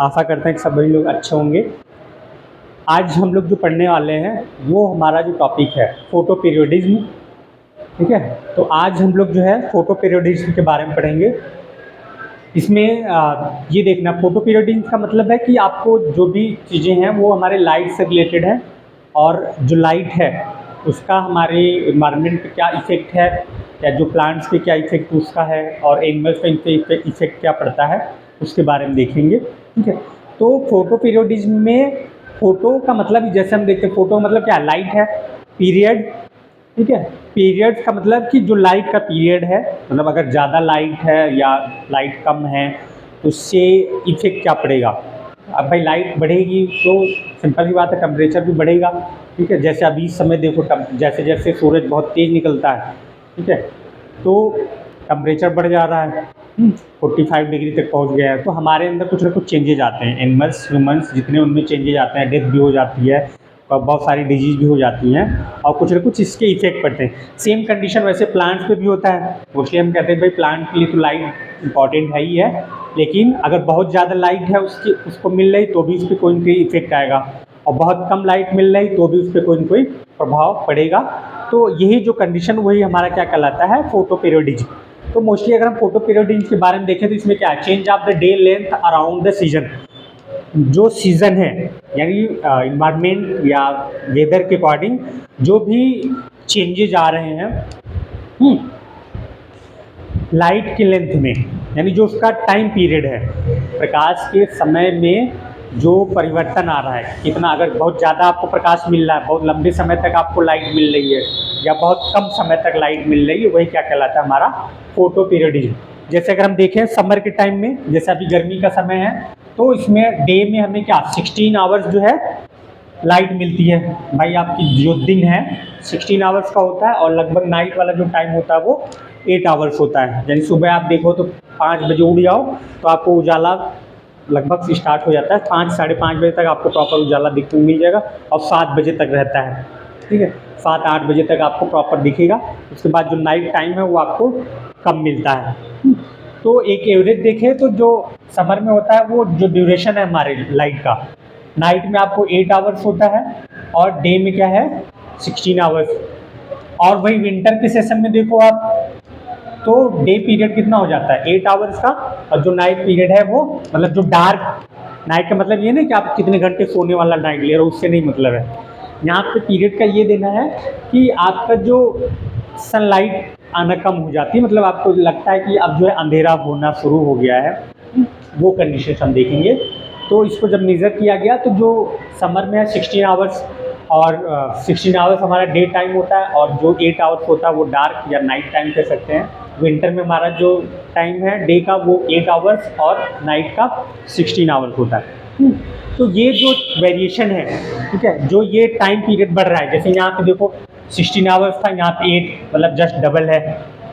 आशा करते हैं कि सभी लोग अच्छे होंगे। आज हम लोग जो पढ़ने वाले हैं वो हमारा जो टॉपिक है फोटो पीरियोडिज्म। ठीक है, तो आज हम लोग जो है फोटो पीरियोडिज्म के बारे में पढ़ेंगे। इसमें ये देखना, फोटो पीरियोडिज्म का मतलब है कि आपको जो भी चीज़ें हैं वो हमारे लाइट से रिलेटेड है, और जो लाइट है उसका हमारे इन्वायरमेंट पे क्या इफ़ेक्ट है, या जो प्लांट्स पे क्या इफ़ेक्ट उसका है, और एनिमल्स पे इफ़ेक्ट क्या पड़ता है उसके बारे में देखेंगे। ठीक है, तो फोटो पीरियोडिज्म में फ़ोटो का मतलब जैसे हम देखते हैं, फ़ोटो मतलब क्या, लाइट है, पीरियड। ठीक है, पीरियड का मतलब कि जो लाइट का पीरियड है, मतलब अगर ज़्यादा लाइट है या लाइट कम है तो उससे इफेक्ट क्या पड़ेगा। अब भाई लाइट बढ़ेगी तो सिंपल सी बात है, टेम्परेचर भी बढ़ेगा। ठीक है, जैसे अभी इस समय देखो, जैसे जैसे सूरज बहुत तेज़ निकलता है, ठीक है, तो टेम्परेचर बढ़ जा रहा है, 45 डिग्री तक पहुंच गया है। तो हमारे अंदर कुछ ना कुछ चेंजेज आते हैं, एनिमल्स ह्यूमन्स जितने उनमें चेंजेज आते हैं, डेथ भी हो जाती है और बहुत सारी डिजीज़ भी हो जाती हैं, और कुछ ना कुछ इसके इफेक्ट पड़ते हैं। सेम कंडीशन वैसे प्लांट्स पे भी होता है। मोस्टली हम कहते हैं भाई प्लांट के लिए तो लाइट इंपॉर्टेंट है ही है, लेकिन अगर बहुत ज़्यादा लाइट है उसको मिल रही तो भी उस पर कोई ना कोई इफेक्ट आएगा, और बहुत कम लाइट मिल रही तो भी उस पर कोई ना कोई प्रभाव पड़ेगा। तो यही जो कंडीशन वही हमारा क्या कहलाता है, फोटो पीरियोडिज्म। तो मोस्टली अगर हम फोटो पीरियोडिज्म के बारे में देखें तो इसमें क्या है, change of the day length around the season. जो सीज़न है यानी इन्वायरमेंट या वेदर के अकॉर्डिंग जो भी चेंजेज आ रहे हैं लाइट की लेंथ में, यानी जो उसका टाइम पीरियड है, प्रकाश के समय में जो परिवर्तन आ रहा है, कितना, अगर बहुत ज़्यादा आपको प्रकाश मिल रहा है, बहुत लंबे समय तक आपको लाइट मिल रही है, या बहुत कम समय तक लाइट मिल रही है, वही क्या कहलाता है हमारा फोटो पीरियोडिज्म। जैसे अगर हम देखें समर के टाइम में, जैसे अभी गर्मी का समय है, तो इसमें डे में हमें क्या 16 आवर्स जो है लाइट मिलती है। भाई आपकी जो दिन है 16 आवर्स का होता है, और लगभग नाइट वाला जो टाइम होता है वो 8 आवर्स होता है। यानी सुबह आप देखो तो 5 बजे उठ जाओ तो आपको उजाला लगभग स्टार्ट हो जाता है, 5 साढ़े 5 बजे तक आपको प्रॉपर उजाला दिखने मिल जाएगा, और 7 बजे तक रहता है। ठीक है, 7-8 बजे तक आपको प्रॉपर दिखेगा। उसके बाद जो नाइट टाइम है वो आपको कम मिलता है। तो एक एवरेज देखें तो जो समर में होता है वो जो ड्यूरेशन है हमारे लाइट का, नाइट में आपको 8 आवर्स होता है, और डे में क्या है 16 आवर्स। और वही विंटर के सेशन में देखो आप, तो डे पीरियड कितना हो जाता है 8 आवर्स का, और जो नाइट पीरियड है वो, मतलब जो डार्क नाइट का मतलब ये नहीं कि आप कितने घंटे सोने वाला नाइट ले रहे हो, उससे नहीं मतलब है। यहाँ पे पीरियड का ये देना है कि आपका जो सनलाइट आना कम हो जाती है, मतलब आपको लगता है कि अब जो है अंधेरा होना शुरू हो गया है, वो कंडीशन हम देखेंगे। तो इसको जब मेज़र किया गया तो जो समर में है 16 आवर्स, और 16 आवर्स हमारा डे टाइम होता है, और जो 8 आवर्स होता है वो डार्क या नाइट टाइम कह सकते हैं। विंटर में हमारा जो टाइम है डे का वो 8 आवर्स, और नाइट का 16 आवर्स होता है। तो ये जो वेरिएशन है, ठीक है, जो ये टाइम पीरियड बढ़ रहा है, जैसे यहाँ पे देखो 16 आवर्स था, यहाँ पे 8, मतलब जस्ट डबल है,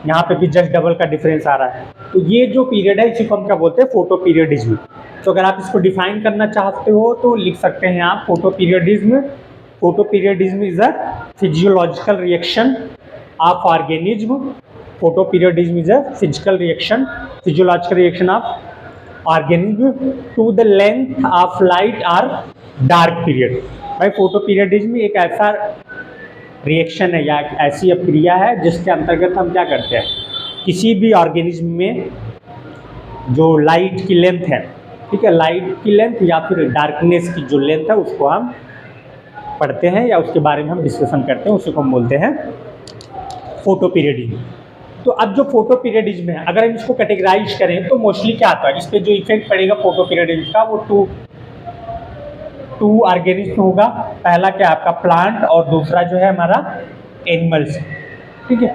यहाँ पे भी जस्ट डबल का डिफरेंस आ रहा है। तो ये जो पीरियड है इसी को हम क्या बोलते हैं, फोटो पीरियडिज्म। तो अगर आप इसको डिफाइन करना चाहते हो तो लिख सकते हैं आप, photoperiodism is a physiological reaction of organism. Photoperiodism is a physiological reaction of organism to the length of light और डार्क पीरियड। भाई फोटो पीरियडिज्म एक ऐसा रिएक्शन है या ऐसी अभिक्रिया है जिसके अंतर्गत हम क्या करते हैं, किसी भी ऑर्गेनिज्म में जो लाइट की लेंथ है, ठीक है, लाइट की लेंथ या फिर डार्कनेस की जो लेंथ है उसको हम पढ़ते हैं, या उसके बारे में हम डिस्कशन करते हैं, उसी को हम बोलते हैं फोटो पीरियडिज्म। तो अब जो फोटो पीरियडिज्म है, अगर हम इसको कैटेगराइज करें तो मोस्टली क्या आता है, इस पर जो इफेक्ट पड़ेगा फोटो पीरियडिज्म का वो टू ऑर्गेनिज्म होगा। पहला क्या आपका प्लांट, और दूसरा जो है हमारा एनिमल्स। ठीक है,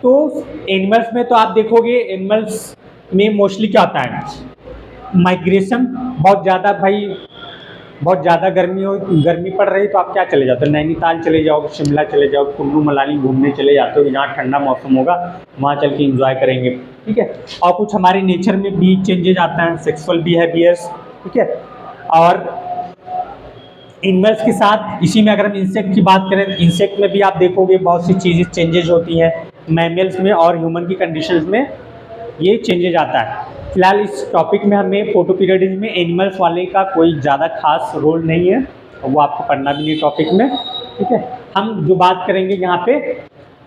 तो एनिमल्स में तो आप देखोगे, एनिमल्स में मोस्टली क्या होता है, माइग्रेशन। बहुत ज़्यादा भाई, बहुत ज़्यादा गर्मी पड़ रही तो आप क्या चले जाते हो, नैनीताल चले जाओगे, शिमला चले जाओ, कुल्लू मनाली घूमने चले जाते हो, जहाँ ठंडा मौसम होगा वहाँ चल के इंजॉय करेंगे। ठीक है, और कुछ हमारे नेचर में भी चेंजेज आता है, सेक्सुअल बिहेवियर्स। ठीक है, और एनिमल्स के साथ इसी में अगर हम इंसेक्ट की बात करें तो इंसेक्ट में भी आप देखोगे बहुत सी चीज़ें चेंजेज होती हैं, मैमल्स में और ह्यूमन की कंडीशंस में ये चेंजेज आता है। फिलहाल इस टॉपिक में हमें फोटो पीरियडिज्म में एनिमल्स वाले का कोई ज़्यादा खास रोल नहीं है, वो आपको पढ़ना भी नहीं टॉपिक में, ठीक है। हम जो बात करेंगे यहाँ पे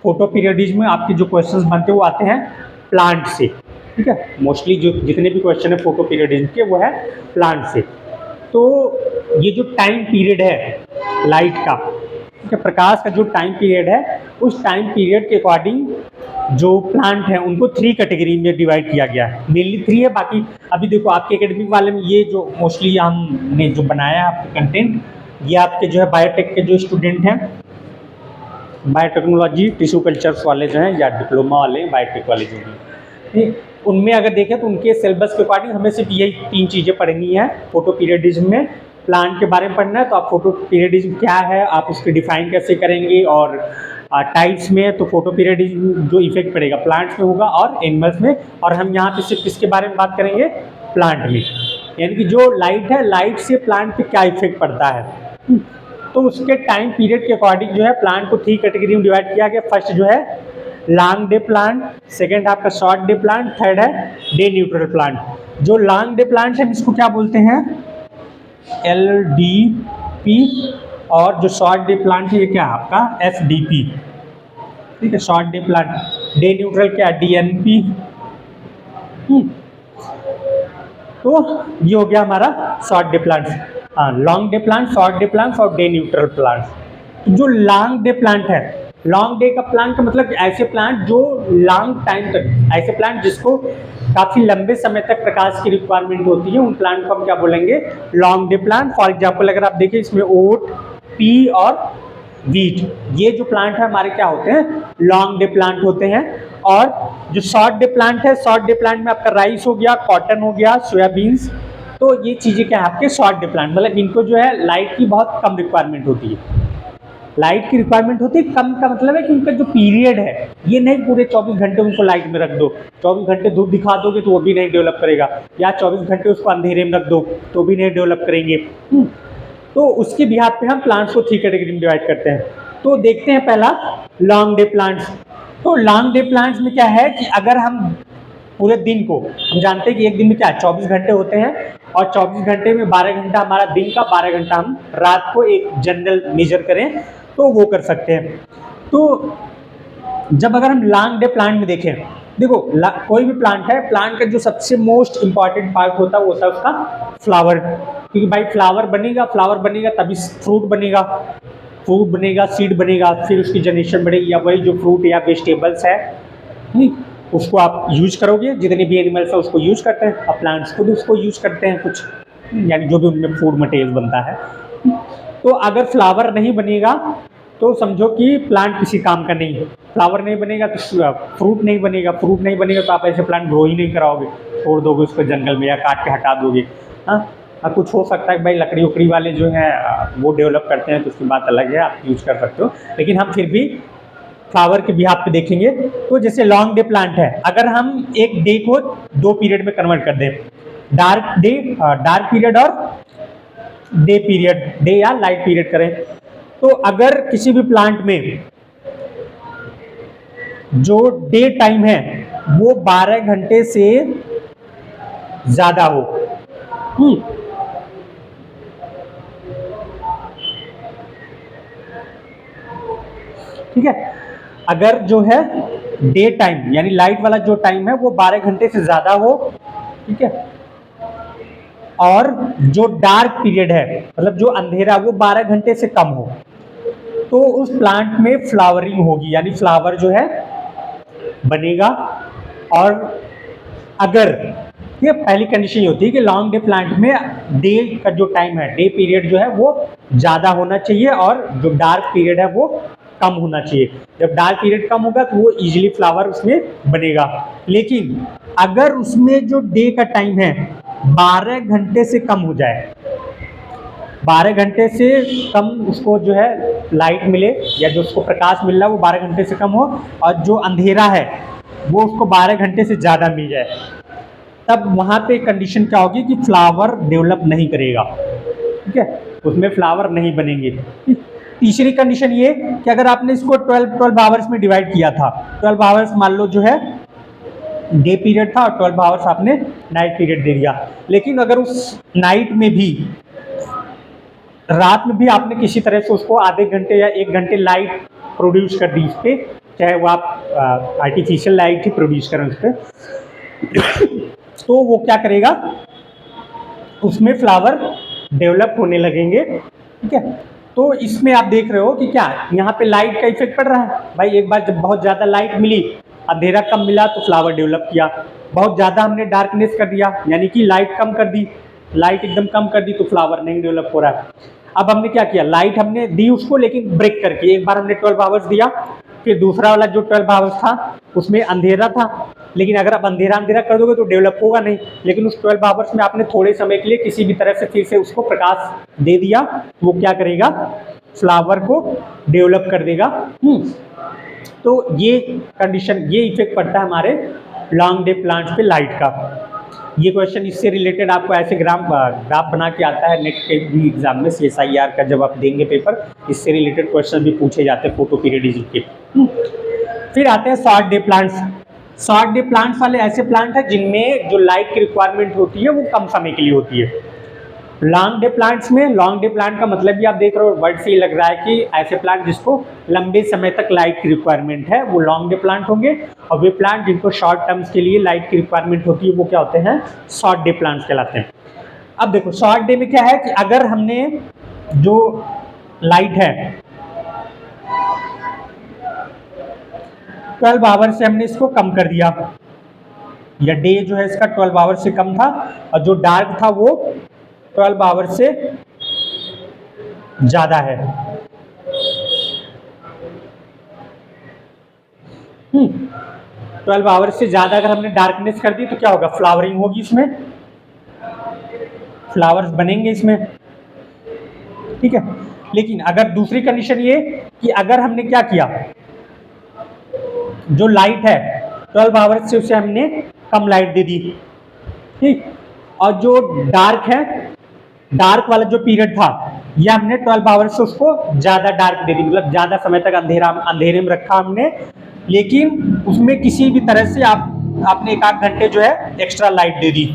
फोटो पीरियडिज्म में आपके जो क्वेश्चंस बनते हैं वो आते हैं प्लांट से, ठीक है। मोस्टली जो जितने भी क्वेश्चन है फोटो पीरियडिज्म के वो है प्लांट से। तो ये जो टाइम पीरियड है लाइट का, ठीक है, प्रकाश का जो टाइम पीरियड है, उस टाइम पीरियड के अकॉर्डिंग जो प्लांट हैं उनको 3 कैटेगरी में डिवाइड किया गया है। मेनली 3 है, बाकी अभी देखो आपके एकेडमिक वाले में ये जो मोस्टली हमने जो बनाया है आपके कंटेंट, ये आपके जो है बायोटेक के जो स्टूडेंट हैं, बायोटेक्नोलॉजी टिश्यू कल्चर्स वाले जो हैं या डिप्लोमा वाले बायोटेक वाले जो हैं, ठीक, उनमें अगर देखें तो उनके सिलेबस के अकॉर्डिंग हमें सिर्फ यही 3 चीज़ें पढ़नी है। फोटो पीरियडिज्म में प्लांट के बारे में पढ़ना है, तो आप फोटो पीरियडिज्म क्या है, आप उसके डिफाइन कैसे करेंगे, और टाइप्स में तो फोटो पीरियडिज्म जो इफेक्ट पड़ेगा प्लांट्स में होगा और एनिमल्स में, और हम यहाँ पे सिर्फ किसके बारे में बात करेंगे, प्लांट में, यानी कि जो लाइट है, लाइट से प्लांट पे क्या इफेक्ट पड़ता है। तो उसके टाइम पीरियड के अकॉर्डिंग जो है प्लांट को 3 कैटेगरी में डिवाइड किया गया। फर्स्ट जो है लॉन्ग डे प्लांट, सेकेंड आपका शॉर्ट डे प्लांट, थर्ड है डे न्यूट्रल प्लांट। जो लॉन्ग डे प्लांट है इसको क्या बोलते हैं, LDP, और जो शॉर्ट डे प्लांट है ये क्या है आपका FDP, ठीक है, short day plant. Day neutral क्या, DNP। तो ये हो गया हमारा शॉर्ट डे प्लांट, हाँ, long day plant, short day plant और डे न्यूट्रल प्लांट। जो लॉन्ग डे प्लांट है, लॉन्ग डे का प्लांट का मतलब ऐसे प्लांट जो लॉन्ग टाइम तक, ऐसे प्लांट जिसको काफ़ी लंबे समय तक प्रकाश की रिक्वायरमेंट होती है, उन प्लांट को हम क्या बोलेंगे, long day plant. For example अगर आप देखिए इसमें ओट, पी और वीट, ये जो प्लांट है हमारे क्या होते हैं, लॉन्ग डे प्लांट होते हैं। और जो शॉर्ट डे प्लांट है, शॉर्ट डे प्लांट में आपका राइस हो गया, कॉटन हो गया, सोयाबीन्स, तो ये चीज़ें क्या है आपके शॉर्ट डे प्लांट, मतलब इनको जो है लाइट की बहुत कम रिक्वायरमेंट होती है, लाइट की रिक्वायरमेंट होती है कम का मतलब है कि उनका जो पीरियड है ये नहीं पूरे 24 घंटे उनको लाइट में रख दो, 24 घंटे धूप दिखा दोगे तो वो भी नहीं डेवलप करेगा, या 24 घंटे उसको अंधेरे में रख दो तो भी नहीं डेवलप करेंगे। तो उसके बिहाफ पे हम प्लांट्स को 3 कैटेगरी में डिवाइड करते हैं। तो देखते हैं पहला लॉन्ग डे प्लांट्स। तो लॉन्ग डे प्लांट्स में क्या है कि अगर हम पूरे दिन को, हम जानते हैं कि एक दिन में क्या 24 घंटे होते हैं, और 24 घंटे में 12 घंटा हमारा दिन का, 12 घंटा हम रात को एक जनरल मेजर करें तो वो कर सकते हैं। तो जब अगर हम लॉन्ग डे प्लांट में देखें, देखो कोई भी प्लांट है, प्लांट का जो सबसे मोस्ट इंपॉर्टेंट पार्ट होता है वो होता है उसका फ्लावर, क्योंकि भाई फ्लावर बनेगा तभी फ्रूट बनेगा, सीड बनेगा, फिर उसकी जनरेशन बढ़ेगी, या वही जो फ्रूट या वेजिटेबल्स है उसको आप यूज करोगे, जितने भी एनिमल्स है उसको यूज करते हैं, और प्लांट्स खुद उसको यूज करते हैं कुछ, यानी जो भी उनमें फूड मटेरियल बनता है। तो अगर फ्लावर नहीं बनेगा तो समझो कि प्लांट किसी काम का नहीं है, फ्लावर नहीं बनेगा तो फ्रूट नहीं बनेगा, तो आप ऐसे प्लांट ग्रो ही नहीं कराओगे, छोड़ दोगे उसको जंगल में या काट के हटा दोगे। हाँ, कुछ हो सकता है कि भाई लकड़ी उकड़ी वाले जो हैं वो डेवलप करते हैं तो उसकी बात अलग है, आप यूज कर सकते हो, लेकिन हम फिर भी फ्लावर के बिहाफ पे देखेंगे। तो जैसे लॉन्ग डे प्लांट है, अगर हम एक डे को 2 पीरियड में कन्वर्ट कर दें, डार्क पीरियड और डे पीरियड, डे या लाइट पीरियड करें, तो अगर किसी भी प्लांट में जो डे टाइम है वो 12 घंटे से ज्यादा हो, ठीक है, अगर जो है डे टाइम यानी लाइट वाला जो टाइम है वो 12 घंटे से ज्यादा हो, ठीक है, और जो डार्क पीरियड है मतलब जो अंधेरा वो 12 घंटे से कम हो, तो उस प्लांट में फ्लावरिंग होगी, यानी फ्लावर जो है बनेगा। और अगर ये पहली कंडीशन ये होती है कि लॉन्ग डे प्लांट में डे का जो टाइम है, डे पीरियड जो है वो ज़्यादा होना चाहिए और जो डार्क पीरियड है वो कम होना चाहिए। जब डार्क पीरियड कम होगा तो वो इजीली फ्लावर उसमें बनेगा। लेकिन अगर उसमें जो डे का टाइम है 12 घंटे से कम हो जाए, 12 घंटे से कम उसको जो है लाइट मिले या जो उसको प्रकाश मिल रहा है वो 12 घंटे से कम हो, और जो अंधेरा है वो उसको 12 घंटे से ज़्यादा मिल जाए, तब वहाँ पे कंडीशन क्या होगी कि फ्लावर डेवलप नहीं करेगा, ठीक है, उसमें फ्लावर नहीं बनेंगे। तीसरी कंडीशन ये कि अगर आपने इसको 12 आवर्स में डिवाइड किया था, 12 आवर्स मान लो जो है डे पीरियड था और 12 आवर्स आपने नाइट पीरियड दे दिया। लेकिन अगर उस नाइट में भी, रात में भी आपने किसी तरह से उसको आधे घंटे या 1 घंटे लाइट प्रोड्यूस कर दी उस पर, चाहे वो आप आर्टिफिशियल लाइट ही प्रोड्यूस करें उस पर, तो वो क्या करेगा, उसमें फ्लावर डेवलप होने लगेंगे। ठीक है, तो इसमें आप देख रहे हो कि क्या यहाँ पे लाइट का इफेक्ट पड़ रहा है। भाई एक बार जब बहुत ज़्यादा लाइट मिली, अंधेरा कम मिला तो फ्लावर डेवलप किया। बहुत ज़्यादा हमने डार्कनेस कर दिया, यानी कि लाइट कम कर दी, लाइट एकदम कम कर दी तो फ्लावर नहीं डेवलप हो रहा है। अब हमने क्या किया, लाइट हमने दी उसको लेकिन ब्रेक करके, एक बार हमने 12 आवर्स दिया, फिर दूसरा वाला जो 12 आवर्स था उसमें अंधेरा था, लेकिन अगर आप अंधेरा अंधेरा कर दोगे तो डेवलप होगा नहीं। लेकिन उस 12 आवर्स में आपने थोड़े समय के लिए किसी भी तरह से फिर से उसको प्रकाश दे दिया, वो क्या करेगा, फ्लावर को डेवलप कर देगा। तो ये कंडीशन, ये इफेक्ट पड़ता है हमारे लॉन्ग डे प्लांट्स पे लाइट का। ये क्वेश्चन इससे रिलेटेड आपको ऐसे ग्राफ बना के आता है नेट के भी एग्जाम में, CSIR का जब आप देंगे पेपर, इससे रिलेटेड क्वेश्चन भी पूछे जाते हैं फोटो पीरियडिज्म के। फिर आते हैं short day plants. Short day plants वाले ऐसे प्लांट है जिनमें जो लाइट की रिक्वायरमेंट होती है वो कम समय के लिए होती है। लॉन्ग डे प्लांट्स में, लॉन्ग डे प्लांट का मतलब भी आप देख रहे हो वर्ड से ही लग रहा है कि ऐसे प्लांट जिसको लंबे समय तक लाइट की रिक्वायरमेंट है वो लॉन्ग डे प्लांट होंगे, और वे प्लांट जिनको शॉर्ट टर्म्स के लिए लाइट की रिक्वायरमेंट होती है वो क्या होते हैं, शॉर्ट डे प्लांट्स कहलाते हैं। अब देखो शॉर्ट डे में क्या है कि अगर हमने जो लाइट है 12 आवर से हमने इसको कम कर दिया, या डे जो है इसका 12 आवर से कम था और जो डार्क था वो 12 आवर से ज्यादा है। 12 आवर से ज्यादा अगर हमने डार्कनेस कर दी तो क्या होगा, फ्लावरिंग होगी, इसमें फ्लावर्स बनेंगे इसमें। ठीक है, लेकिन अगर दूसरी कंडीशन ये कि अगर हमने क्या किया, जो लाइट है 12 आवर्स से उसे हमने कम लाइट दे दी, ठीक, और जो डार्क है, डार्क वाला जो पीरियड था ये हमने 12 आवर्स से उसको ज्यादा डार्क दे दी, मतलब ज्यादा समय तक अंधेरे में रखा हमने, लेकिन उसमें किसी भी तरह से आपने 1-8 घंटे जो है एक्स्ट्रा लाइट दे दी।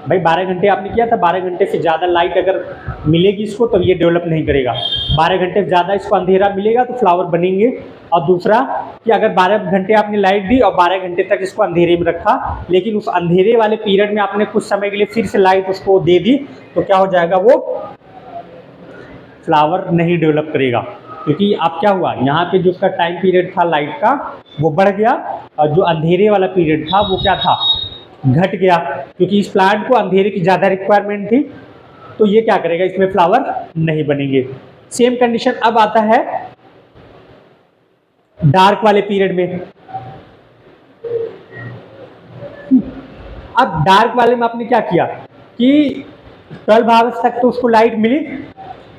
भाई 12 घंटे आपने किया था, 12 घंटे से ज़्यादा लाइट अगर मिलेगी इसको तो ये डेवलप नहीं करेगा। 12 घंटे से ज़्यादा इसको अंधेरा मिलेगा तो फ्लावर बनेंगे। और दूसरा कि अगर 12 घंटे आपने लाइट दी और 12 घंटे तक इसको अंधेरे में रखा, लेकिन उस अंधेरे वाले पीरियड में आपने कुछ समय के लिए फिर से लाइट उसको दे दी, तो क्या हो जाएगा, वो फ्लावर नहीं डेवलप करेगा। क्योंकि अब क्या हुआ, यहाँ पे जो उसका टाइम पीरियड था लाइट का वो बढ़ गया, और जो अंधेरे वाला पीरियड था वो क्या था, घट गया। क्योंकि इस प्लांट को अंधेरे की ज़्यादा रिक्वायरमेंट थी, तो ये क्या करेगा, इसमें फ्लावर नहीं बनेंगे। सेम कंडीशन अब आता है डार्क वाले पीरियड में। अब डार्क वाले में आपने क्या किया कि 12 आवर्स तक तो उसको लाइट मिली,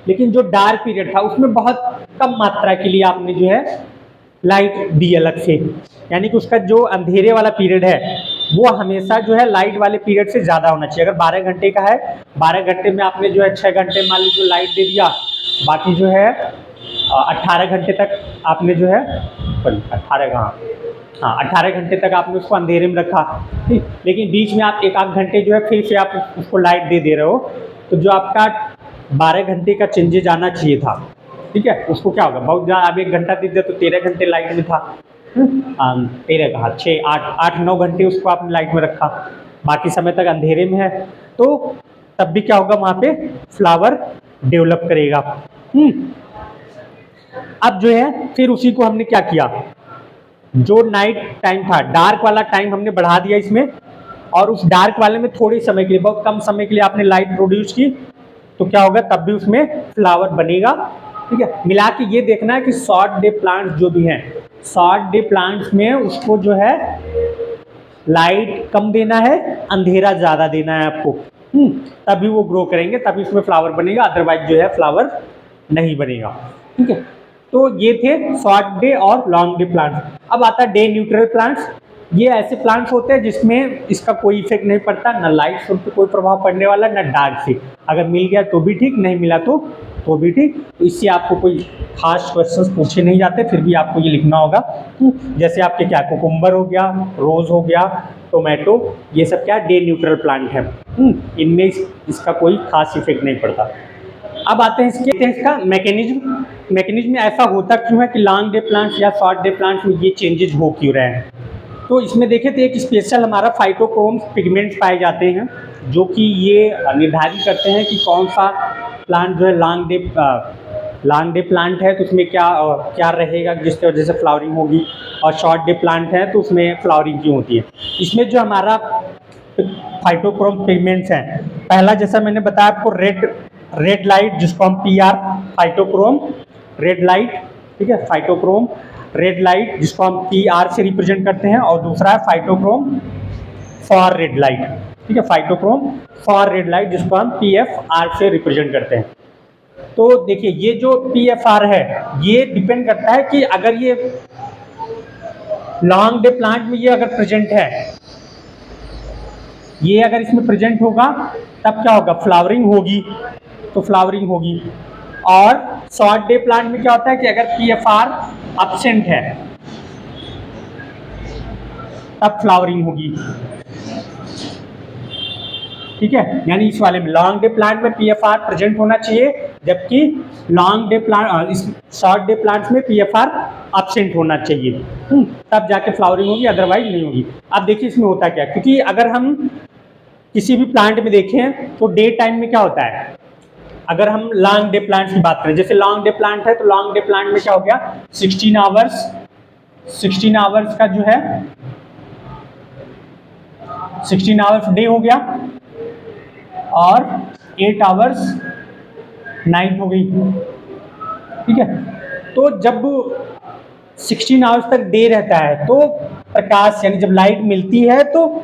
लेकिन जो डार्क पीरियड था उसमें बहुत कम मात्रा के लिए आपने जो है लाइट दी अलग से, यानी कि उसका जो अंधेरे वाला पीरियड है वो हमेशा जो है लाइट वाले पीरियड से ज़्यादा होना चाहिए। अगर 12 घंटे का है, 12 घंटे में आपने जो है 6 घंटे मान लीजिए लाइट दे दिया, बाकी जो है 18 घंटे तक आपने जो है 18 घंटे तक आपने उसको अंधेरे में रखा, ठीक। लेकिन बीच में आप 1-8 घंटे जो है फिर से आप उसको लाइट दे रहे हो, तो जो आपका 12 घंटे का चेंजेज आना चाहिए था, ठीक है, उसको क्या होगा, बहुत ज़्यादा आप 1 घंटा दे दिया तो 13 घंटे लाइट में था, 13 कहा 6, 8-9 घंटे उसको आपने लाइट में रखा, बाकी समय तक अंधेरे में है, तो तब भी क्या होगा, वहाँ पे फ्लावर डेवलप करेगा। अब जो है फिर उसी को हमने क्या किया, जो नाइट टाइम था, डार्क वाला टाइम हमने बढ़ा दिया इसमें, और उस डार्क वाले में थोड़े समय के लिए, बहुत कम समय के लिए आपने लाइट प्रोड्यूस की, तो क्या होगा, तब भी उसमें फ्लावर बनेगा, ठीक है। मिला के ये देखना है कि शॉर्ट डे प्लांट्स जो भी हैं, शॉर्ट डे प्लांट्स में उसको जो है लाइट कम देना है, अंधेरा ज़्यादा देना है आपको, तभी वो ग्रो करेंगे, तभी उसमें फ्लावर बनेगा, अदरवाइज जो है फ्लावर नहीं बनेगा, ठीक है। तो ये थे शॉर्ट डे और लॉन्ग डे प्लांट्स। अब आता है डे न्यूट्रल प्लांट्स। ये ऐसे प्लांट्स होते हैं जिसमें इसका कोई इफेक्ट नहीं पड़ता, ना लाइट से उन पर कोई प्रभाव पड़ने वाला, ना डार्क से, अगर मिल गया तो भी ठीक, नहीं मिला तो वो भी ठीक। तो इससे आपको कोई खास क्वेश्चंस पूछे नहीं जाते, फिर भी आपको ये लिखना होगा। जैसे आपके क्या कुकुम्बर हो गया, रोज़ हो गया, टोमेटो, ये सब क्या डे न्यूट्रल प्लांट है। इनमें इसका कोई खास इफेक्ट नहीं पड़ता। अब आते हैं इसका मैकेनिज्म। मैकेनिज्म में ऐसा होता क्यों है कि लॉन्ग डे प्लांट्स या शॉर्ट डे प्लांट्स में ये चेंजेज हो क्यों रहे हैं। तो इसमें देखें तो एक स्पेशल हमारा फाइटोक्रोम पिगमेंट्स पाए जाते हैं, जो कि ये निर्धारित करते हैं कि कौन सा प्लांट जो है लॉन्ग डे प्लांट है तो उसमें क्या रहेगा जिसकी वजह से फ्लावरिंग होगी, और शॉर्ट डे प्लांट है तो उसमें फ्लावरिंग क्यों होती है। इसमें जो हमारा फाइटोक्रोम पिगमेंट्स हैं, पहला जैसा मैंने बताया आपको रेड लाइट, जिसको हम PR फाइटोक्रोम रेड लाइट, ठीक है, फाइटोक्रोम रेड लाइट जिसको हम PR से रिप्रेजेंट करते हैं, और दूसरा है फाइटोक्रोम फॉर रेड लाइट, ठीक है, फाइटोक्रोम फॉर रेड लाइट जिसको हम PFR से रिप्रेजेंट करते हैं। तो देखिए ये जो PFR है ये डिपेंड करता है कि अगर ये लॉन्ग डे प्लांट में ये अगर प्रेजेंट है, ये अगर इसमें प्रेजेंट होगा तब क्या होगा, फ्लावरिंग होगी, तो फ्लावरिंग होगी। और शॉर्ट डे प्लांट में क्या होता है कि अगर PFR एब्सेंट है तब फ्लावरिंग होगी, ठीक है। यानी इस वाले में लॉन्ग डे प्लांट में PFR प्रेजेंट होना चाहिए, जबकि शॉर्ट डे प्लांट्स में PFR एब्सेंट होना चाहिए, तब जाके फ्लावरिंग होगी, अदरवाइज नहीं होगी। अब देखिए इसमें होता क्या, क्योंकि अगर हम किसी भी प्लांट में देखें तो डे टाइम में क्या होता है, अगर हम लॉन्ग डे प्लांट की बात करें, जैसे लॉन्ग डे प्लांट है तो लॉन्ग डे प्लांट में क्या हो गया, 16 आवर्स का जो है 16 आवर्स डे हो गया और 8 आवर्स नाइट हो गई, ठीक है। तो जब 16 आवर्स तक डे रहता है तो प्रकाश यानी जब लाइट मिलती है तो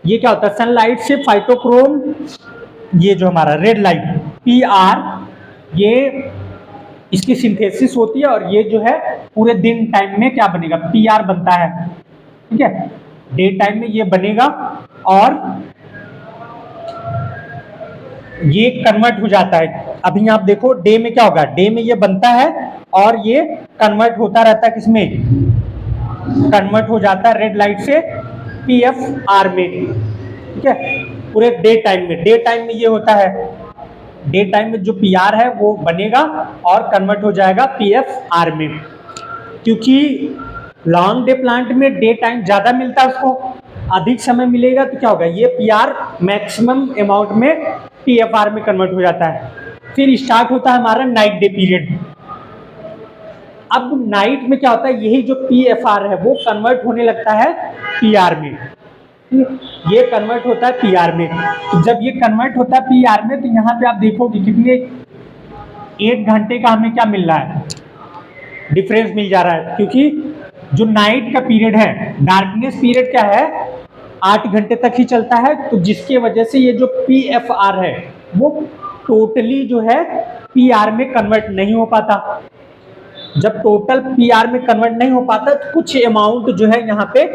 ये क्या होता है, सनलाइट से फाइटोक्रोम, ये जो हमारा रेड लाइट PR, ये इसकी सिंथेसिस होती है और ये जो है पूरे दिन टाइम में क्या बनेगा, PR बनता है, ठीक है, डे टाइम में ये बनेगा और ये कन्वर्ट हो जाता है। अभी आप देखो डे में क्या होगा, डे में ये बनता है और ये कन्वर्ट होता रहता है, किसमें, कन्वर्ट हो जाता है रेड लाइट से PFR में, ठीक है, पूरे डे टाइम में। डे टाइम में ये होता है, डे टाइम में जो PR है वो बनेगा और कन्वर्ट हो जाएगा PFR में। क्योंकि लॉन्ग डे प्लांट में डे टाइम ज़्यादा मिलता है, उसको अधिक समय मिलेगा, तो क्या होगा, ये PR मैक्सिमम अमाउंट में PFR में कन्वर्ट हो जाता है। फिर स्टार्ट होता है हमारा नाइट डे पीरियड। अब नाइट में क्या होता है, यही जो PFR है वो कन्वर्ट होने लगता है PR में, ये कन्वर्ट होता है PR में। तो जब ये कन्वर्ट होता है PR में तो यहाँ पे आप देखोगे कितने 1 घंटे का हमें क्या मिल रहा है, डिफरेंस मिल जा रहा है, क्योंकि जो नाइट का पीरियड है, डार्कनेस पीरियड क्या है, 8 घंटे तक ही चलता है, तो जिसके वजह से ये जो PFR है वो टोटली जो है PR में कन्वर्ट नहीं हो पाता। जब टोटल PR में कन्वर्ट नहीं हो पाता तो कुछ अमाउंट जो है यहाँ पे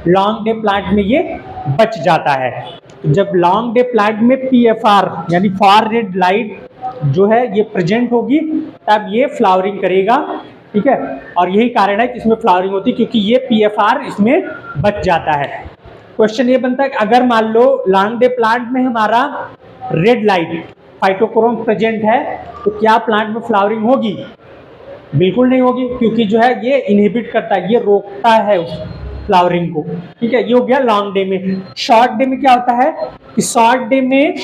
लॉन्ग डे प्लांट में ये बच जाता है। जब लॉन्ग डे प्लांट में PFR यानी फार रेड लाइट जो है ये प्रेजेंट होगी तब ये फ्लावरिंग करेगा, ठीक है। और यही कारण है कि इसमें फ्लावरिंग होती है, क्योंकि ये PFR इसमें बच जाता है। क्वेश्चन ये बनता है कि अगर मान लो लॉन्ग डे प्लांट में हमारा रेड लाइट फाइटोक्रोम प्रेजेंट है तो क्या प्लांट में फ्लावरिंग होगी, बिल्कुल नहीं होगी, क्योंकि जो है ये इनहिबिट करता है, ये रोकता है उस फ्लावरिंग को, ठीक है। ये हो गया लॉन्ग डे में। शॉर्ट डे में क्या होता है कि शॉर्ट डे में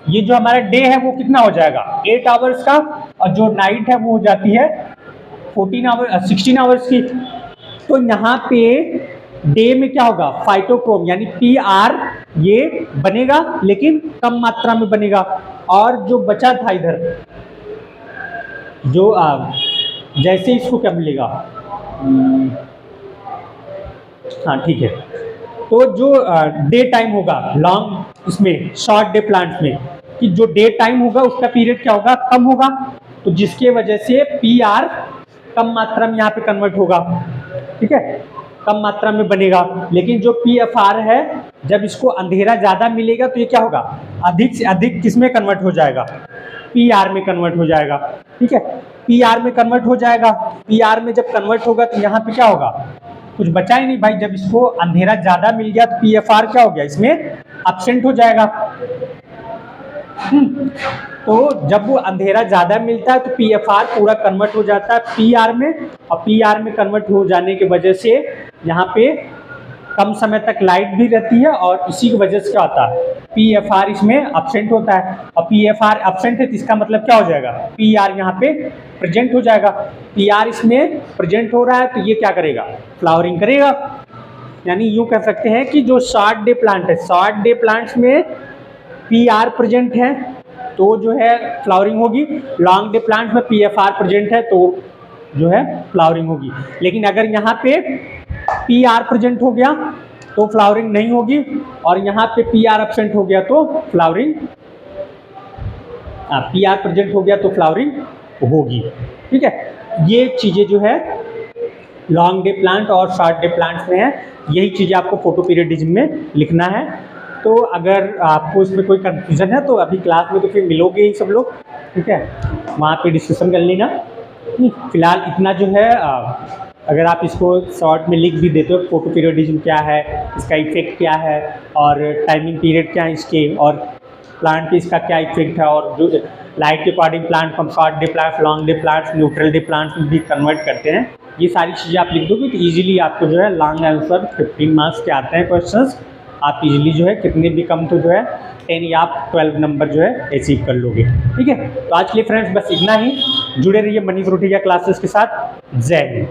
ये जो हमारा डे है वो कितना हो जाएगा, 8 आवर्स का, और जो नाइट है वो हो जाती है 16 आवर्स की। तो यहाँ पे डे में क्या होगा, फाइटोक्रोम यानी PR ये बनेगा लेकिन कम मात्रा में बनेगा, और जो बचा था इधर जो जैसे इसको क्या मिलेगा, हाँ ठीक है, तो जो डे टाइम होगा लॉन्ग इसमें शॉर्ट डे प्लांट में, कि जो डे टाइम होगा उसका पीरियड क्या होगा, कम होगा, तो जिसके वजह से PR कम मात्रा में यहाँ पे कन्वर्ट होगा, ठीक है, कम मात्रा में बनेगा। लेकिन जो PFR है जब इसको अंधेरा ज़्यादा मिलेगा तो ये क्या होगा, अधिक से अधिक किस में कन्वर्ट हो जाएगा, पी आर में कन्वर्ट हो जाएगा। ठीक है, पी आर में कन्वर्ट हो जाएगा। पी आर में जब कन्वर्ट होगा तो यहाँ पे क्या होगा, कुछ बचा ही नहीं भाई। जब इसको अंधेरा ज़्यादा मिल गया तो पी एफ आर क्या हो गया, इसमें एब्सेंट हो जाएगा। तो जब वो अंधेरा ज़्यादा मिलता है तो पी एफ आर पूरा कन्वर्ट हो जाता है पी आर में, और पी आर में कन्वर्ट हो जाने की वजह से यहाँ पे कम समय तक लाइट भी रहती है, और इसी की वजह से क्या होता है, पी एफ आर इसमें एब्सेंट होता है। और पी एफ आर एब्सेंट है तो इसका मतलब क्या हो जाएगा, पी आर यहाँ पे प्रेजेंट हो जाएगा। पी आर इसमें प्रेजेंट हो रहा है तो ये क्या करेगा, फ्लावरिंग करेगा। यानी यूँ कह सकते हैं कि जो शॉर्ट डे प्लांट है, शॉर्ट डे प्लांट्स में पी आर प्रेजेंट है तो जो है फ्लावरिंग होगी, लॉन्ग डे प्लांट में पी एफ आर प्रेजेंट है तो जो है फ्लावरिंग होगी। लेकिन अगर यहाँ पे पी आर प्रेजेंट हो गया तो फ्लावरिंग नहीं होगी, और यहाँ पे पी आर एब्सेंट हो गया तो फ्लावरिंग, पी आर प्रेजेंट हो गया तो फ्लावरिंग होगी। ठीक है, ये चीज़ें जो है लॉन्ग डे प्लांट और शॉर्ट डे प्लांट्स में है, यही चीज़ें आपको फोटो पीरियडिज्म में लिखना है। तो अगर आपको इसमें कोई कंफ्यूजन है तो अभी क्लास में तो फिर मिलोगे ही सब लोग, ठीक है, वहाँ पे डिस्कशन कर लेना। फिलहाल इतना जो है, अगर आप इसको शॉर्ट में लिख भी देते हो, फोटो पीरियडिज्म क्या है, इसका इफेक्ट क्या है, और टाइमिंग पीरियड क्या है इसके, और प्लांट पे इसका क्या इफेक्ट है, और जो लाइट के according plant from short day plants, long day plants, neutral day plants में भी कन्वर्ट करते हैं, ये सारी चीज़ें आप लिख दोगे तो ईजिली आपको जो है लॉन्ग आंसर 15 मार्क्स के आते हैं क्वेश्चंस। आप इजीली जो है कितने भी कम तो जो है 10 या 12 नंबर जो है अचीव कर लोगे। ठीक है, तो आज के लिए फ्रेंड्स बस इतना ही। जुड़े रहिए मनीष रोटिया क्लासेस के साथ। जय हिंद।